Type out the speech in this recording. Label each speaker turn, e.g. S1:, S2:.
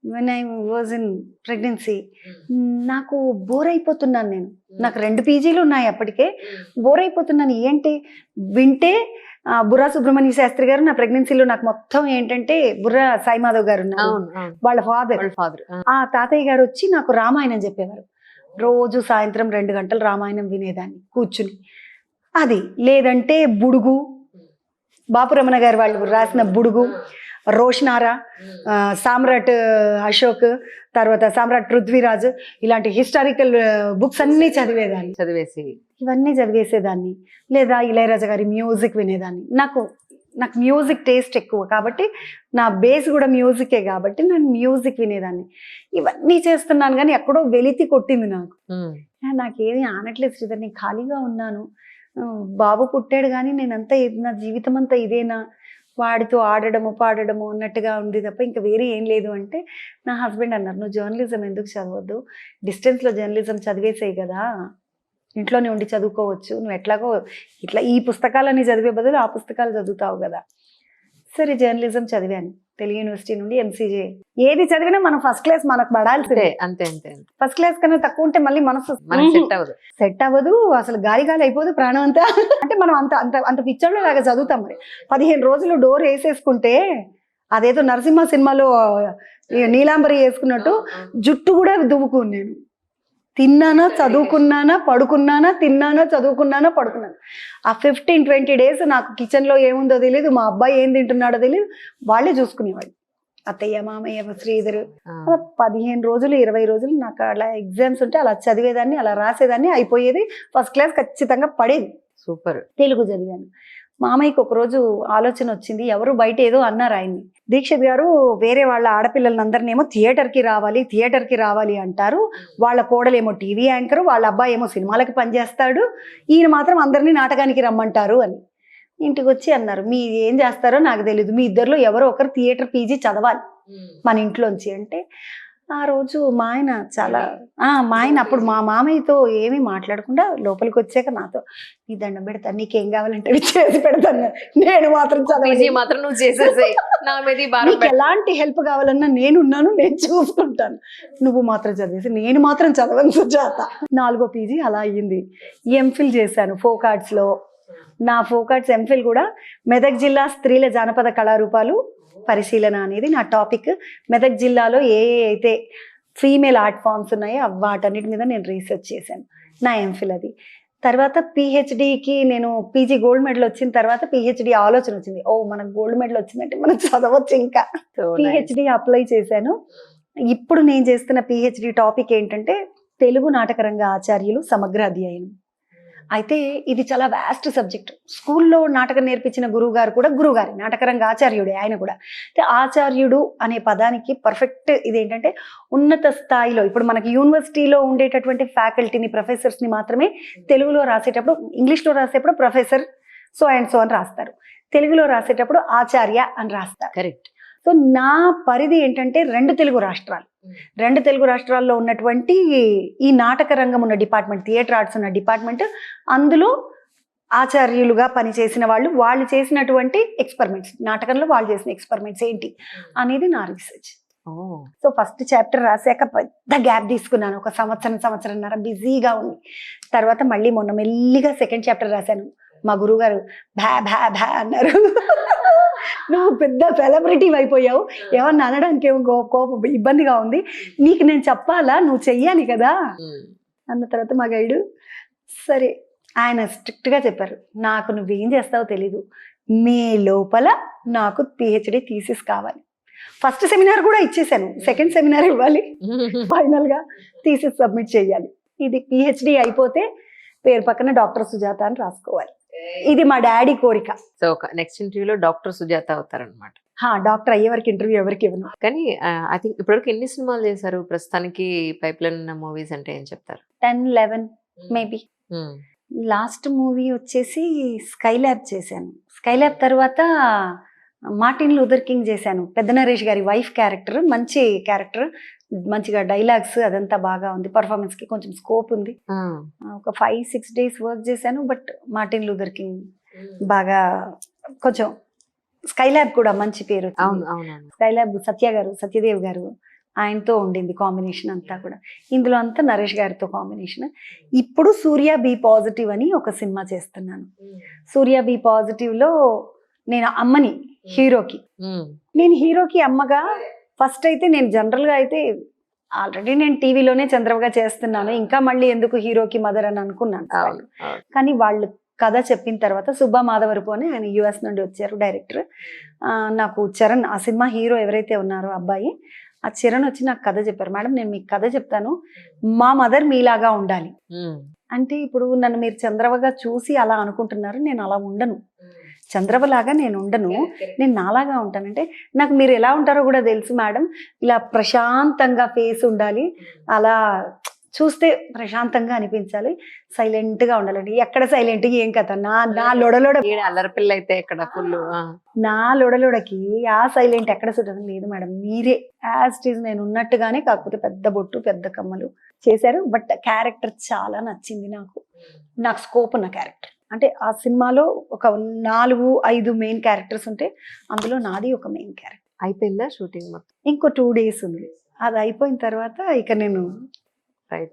S1: When I was in pregnancy నాకు bore అయిపోతున్నాను నేను. నాకు 2 పీజీలు ఉన్నాయి అప్పటికే. బోర్ అయిపోతున్నాను. ఏంటి వింటే బుర్రా సుబ్రహ్మణ్య శాస్త్రి గారు నా ప్రెగ్నెన్సీలో నాకు మొత్తం ఏంటంటే బుర్రా సాయి మాధవ్ గారు ఉన్నారు, వాళ్ళ ఫాదర్. ఆ తాతయ్య గారు వచ్చి నాకు రామాయణం చెప్పేవారు. రోజు సాయంత్రం 2 గంటలు రామాయణం వినేదాన్ని కూర్చుని. అది లేదంటే బుడుగు, బాపురమణ గారు వాళ్ళు రాసిన బుడుగు, రోషనారా, సామ్రాట్ అశోక్, తర్వాత సామ్రాట్ పృథ్వీరాజ్, ఇలాంటి హిస్టారికల్ బుక్స్ అన్ని ఇవన్నీ చదివేసేదాన్ని. లేదా ఇళయరాజా గారి మ్యూజిక్ వినేదాన్ని. నాకు మ్యూజిక్ టేస్ట్ ఎక్కువ కాబట్టి, నా బేస్ కూడా మ్యూజికే కాబట్టి నేను మ్యూజిక్ వినేదాన్ని. ఇవన్నీ చేస్తున్నాను కానీ ఎక్కడో వెలితి కొట్టింది నాకు. నాకేమీ ఆనట్లేదు శ్రీధర్, నేను ఖాళీగా ఉన్నాను, బాబు పుట్టాడు కానీ నేనంతా నా జీవితం అంతా ఇదేనా, వాడితో ఆడడము పాడడము అన్నట్టుగా ఉంది తప్ప ఇంకా వేరే ఏం లేదు. అంటే నా హస్బెండ్ అన్నారు, నువ్వు జర్నలిజం ఎందుకు చదవద్దు, డిస్టెన్స్లో జర్నలిజం చదివేసేయి కదా, ఇంట్లోనే ఉండి చదువుకోవచ్చు, నువ్వు ఎట్లాగో ఇట్లా ఈ పుస్తకాలన్నీ చదివే బదులు ఆ పుస్తకాలు చదువుతావు కదా. సరే జర్నలిజం చదివాను, తెలుగు యూనివర్సిటీ నుండి ఎంసీజే. ఏది చదివినా మనం ఫస్ట్ క్లాస్ మనకు పడాల్సిందే.
S2: అంతే.
S1: ఫస్ట్ క్లాస్ కన్నా తక్కువ ఉంటే మళ్ళీ మనసు సెట్ అవ్వదు, అసలు గాలి అయిపోదు ప్రాణం అంతా. అంటే మనం అంత పిచ్చోళ్ళ లాగా చదువుతాం. మరి 15 రోజులు డోర్ వేసేసుకుంటే అదేదో నరసింహ సినిమాలో నీలాంబరి వేసుకున్నట్టు జుట్టు కూడా దువ్వుకుని నేను తిన్నానా చదువుకున్నానా పడుకున్నానా, తిన్నానా చదువుకున్నానా పడుకున్నాను. ఆ 15-20 డేస్ నాకు కిచెన్లో ఏముందో తెలియదు, మా అబ్బాయి ఏం తింటున్నాడో తెలియదు, వాళ్ళే చూసుకునేవాళ్ళు, అత్తయ్య మామయ్య శ్రీధరు. 15 రోజులు 20 రోజులు నాకు అలా ఎగ్జామ్స్ ఉంటే అలా చదివేదాన్ని, అలా రాసేదాన్ని, అయిపోయేది. ఫస్ట్ క్లాస్ ఖచ్చితంగా పడేది.
S2: సూపర్.
S1: తెలుగు చదివాను. మామయ్యకి ఒకరోజు ఆలోచన వచ్చింది, ఎవరు బయట ఏదో అన్నారు ఆయన్ని, దీక్షిత్ గారు వేరే వాళ్ళ ఆడపిల్లలందరినేమో థియేటర్కి రావాలి అంటారు, వాళ్ళ కోడలేమో టీవీ యాంకర్, వాళ్ళ అబ్బాయి ఏమో సినిమాలకి పనిచేస్తాడు, ఈయన మాత్రం అందరినీ నాటకానికి రమ్మంటారు అని. ఇంటికి వచ్చి అన్నారు, మీ ఏం చేస్తారో నాకు తెలీదు, మీ ఇద్దరిలో ఎవరో ఒకరు థియేటర్ పీజీ చదవాలి మన ఇంట్లోంచి. అంటే ఆ రోజు మా ఆయన అప్పుడు మా మామయ్యతో ఏమీ మాట్లాడకుండా లోపలికి వచ్చాక నాతో, నీ దండం పెడతాను, నీకేం కావాలంటే చేసి పెడతాను, నేను మాత్రం నీకు ఎలాంటి హెల్ప్ కావాలన్నా నేనున్నాను, నేను చూసుకుంటాను, నువ్వు మాత్రం చదివేసి, నేను మాత్రం చదవను సుజాత. 4వ పీజీ అలా అయ్యింది. ఎంఫిల్ చేశాను ఫోక్ ఆర్ట్స్లో. నా ఫోక్ ఆర్ట్స్ ఎంఫిల్ కూడా మెదక్ జిల్లా స్త్రీల జానపద కళారూపాలు పరిశీలన అనేది నా టాపిక్. మెదక్ జిల్లాలో ఏ అయితే ఫీమేల్ ఆర్ట్ ఫామ్స్ ఉన్నాయో వాటన్నిటి మీద నేను రీసెర్చ్ చేశాను, నా ఎంఫిల్ అది. తర్వాత పిహెచ్డికి నేను పీజీ గోల్డ్ మెడల్ వచ్చిన తర్వాత పిహెచ్డి ఆలోచన వచ్చింది, మనకు గోల్డ్ మెడల్ వచ్చిందంటే మనం చదవచ్చు ఇంకా. పిహెచ్డి అప్లై చేశాను. ఇప్పుడు నేను చేస్తున్న పిహెచ్డి టాపిక్ ఏంటంటే తెలుగు నాటకరంగ ఆచార్యులు సమగ్ర అధ్యయనం. అయితే ఇది చాలా వాస్ట్ సబ్జెక్ట్. స్కూల్లో నాటకం నేర్పించిన గురువు గారు కూడా గురువుగారి నాటకరంగ ఆచార్యుడే ఆయన కూడా. అయితే ఆచార్యుడు అనే పదానికి పర్ఫెక్ట్ ఇదేంటంటే ఉన్నత స్థాయిలో, ఇప్పుడు మనకి యూనివర్సిటీలో ఉండేటటువంటి ఫ్యాకల్టీని, ప్రొఫెసర్స్ని మాత్రమే తెలుగులో రాసేటప్పుడు, ఇంగ్లీష్లో రాసేటప్పుడు ప్రొఫెసర్ సో అండ్ సో అని రాస్తారు, తెలుగులో రాసేటప్పుడు ఆచార్య అని రాస్తారు.
S2: కరెక్ట్.
S1: సో నా పరిధి ఏంటంటే 2 తెలుగు రాష్ట్రాల్లో ఉన్నటువంటి ఈ నాటక రంగం ఉన్న డిపార్ట్మెంట్, థియేటర్ ఆర్ట్స్ ఉన్న డిపార్ట్మెంట్, అందులో ఆచార్యులుగా పనిచేసిన వాళ్ళు చేసినటువంటి ఎక్స్పెరిమెంట్స్, నాటకంలో వాళ్ళు చేసిన ఎక్స్పెరిమెంట్స్ ఏంటి అనేది నా రీసెర్చ్. సో ఫస్ట్ చాప్టర్ రాశాక పెద్ద గ్యాప్ తీసుకున్నాను, ఒక సంవత్సరంన్నర బిజీగా ఉంది. తర్వాత మళ్ళీ మొన్న మెల్లిగా సెకండ్ చాప్టర్ రాశాను. మా గురువుగారు భా అన్నారు, నువ్వు పెద్ద సెలబ్రిటీ అయిపోయావు, ఏమన్నా అనడానికి ఏమో కోపం ఇబ్బందిగా ఉంది, నీకు నేను చెప్పాలా, నువ్వు చెయ్యాలి కదా అన్న తర్వాత మా గైడు సరే, ఆయన స్ట్రిక్ట్గా చెప్పారు, నాకు నువ్వేం చేస్తావో తెలీదు, మే లోపల నాకు పిహెచ్డి థీసిస్ కావాలి. ఫస్ట్ సెమినార్ కూడా ఇచ్చేసాను, సెకండ్ సెమినార్ ఇవ్వాలి, ఫైనల్గా థీసిస్ సబ్మిట్ చేయాలి. ఇది పిహెచ్డి అయిపోతే పేరు పక్కన డాక్టర్ సుజాత అని రాసుకోవాలి. ఇది మా డాడీ కోరిక.
S2: సో నెక్స్ట్ ఇంటర్వ్యూలో డాక్టర్ సుజాత అవుతారనమాట.
S1: డాక్టర్ అయ్యే వరకు ఇంటర్వ్యూ ఎవరికి ఇవ్వను.
S2: కానీ ఐ థింక్ ఇప్పటివరకు ఎన్ని సినిమాలు చేశారు ప్రస్తుతానికి పైప్లైన్ ఉన్న మూవీస్ అంటే ఏం చెప్తారు?
S1: 10-11 మేబీ. లాస్ట్ మూవీ వచ్చేసి స్కై ల్యాబ్ చేశాను. స్కై ల్యాబ్ తర్వాత మార్టిన్ లూథర్ కింగ్ చేశాను, పెద్ద నరేష్ గారి వైఫ్ క్యారెక్టర్, మంచి క్యారెక్టర్, మంచిగా డైలాగ్స్ అదంతా బాగా ఉంది, పర్ఫార్మెన్స్ కి కొంచెం స్కోప్ ఉంది. ఒక 5-6 డేస్ వర్క్ చేశాను. బట్ మార్టిన్ లూథర్ కింగ్ బాగా కొంచెం, స్కై ల్యాబ్ కూడా మంచి పేరు. స్కై ల్యాబ్ సత్యదేవ్ గారు ఆయనతో ఉండింది కాంబినేషన్ అంతా కూడా. ఇందులో అంతా నరేష్ గారితో కాంబినేషన్. ఇప్పుడు సూర్య బి పాజిటివ్ అని ఒక సినిమా చేస్తున్నాను. సూర్య బి పాజిటివ్లో నేను అమ్మని హీరోకి. నేను హీరోకి అమ్మగా ఫస్ట్ అయితే నేను జనరల్గా అయితే ఆల్రెడీ నేను టీవీలోనే చంద్రవగా చేస్తున్నాను, ఇంకా మళ్ళీ ఎందుకు హీరోకి మదర్ అని అనుకున్నాను.
S2: అవును అవును.
S1: కానీ వాళ్ళు కథ చెప్పిన తర్వాత సుబ్బా మాధవరపు అని ఆయన యుఎస్ నుండి వచ్చారు డైరెక్టర్. నాకు చరణ్, ఆ సినిమా హీరో ఎవరైతే ఉన్నారో అబ్బాయి, ఆ చరణ్ వచ్చి నాకు కథ చెప్పారు. మేడం నేను మీకు కథ చెప్తాను, మా మదర్ మీలాగా ఉండాలి అంటే. ఇప్పుడు నన్ను మీరు చంద్రవగా చూసి అలా అనుకుంటున్నారు, నేను అలా ఉండను, చంద్రవలాగా నేను ఉండను, నేను నాలాగా ఉంటానంటే నాకు మీరు ఎలా ఉంటారో కూడా తెలుసు మేడం. ఇలా ప్రశాంతంగా ఫేస్ ఉండాలి, అలా చూస్తే ప్రశాంతంగా అనిపించాలి, సైలెంట్గా ఉండాలండి. ఎక్కడ సైలెంట్ ఏం కథ, నా లొడలోడ
S2: అల్లరి పిల్ల అయితే ఇక్కడ ఫుల్.
S1: నా లొడలోడకి ఆ సైలెంట్ ఎక్కడ సుట్టడం లేదు మేడం, మీరే యాజ్ ఇట్ ఈజ్ నేను ఉన్నట్టుగానే, కాకపోతే పెద్ద బొట్టు పెద్ద కమ్మలు చేశారు. బట్ క్యారెక్టర్ చాలా నచ్చింది నాకు స్కోప్ ఉన్న క్యారెక్టర్. అంటే ఆ సినిమాలో ఒక 4-5 మెయిన్ క్యారెక్టర్స్ ఉంటే అందులో నాది ఒక మెయిన్ క్యారెక్టర్.
S2: అయిపోయిందా షూటింగ్ మొత్తం?
S1: ఇంకో 2 days ఉంది. అది అయిపోయిన తర్వాత ఇక నేను
S2: రైట్.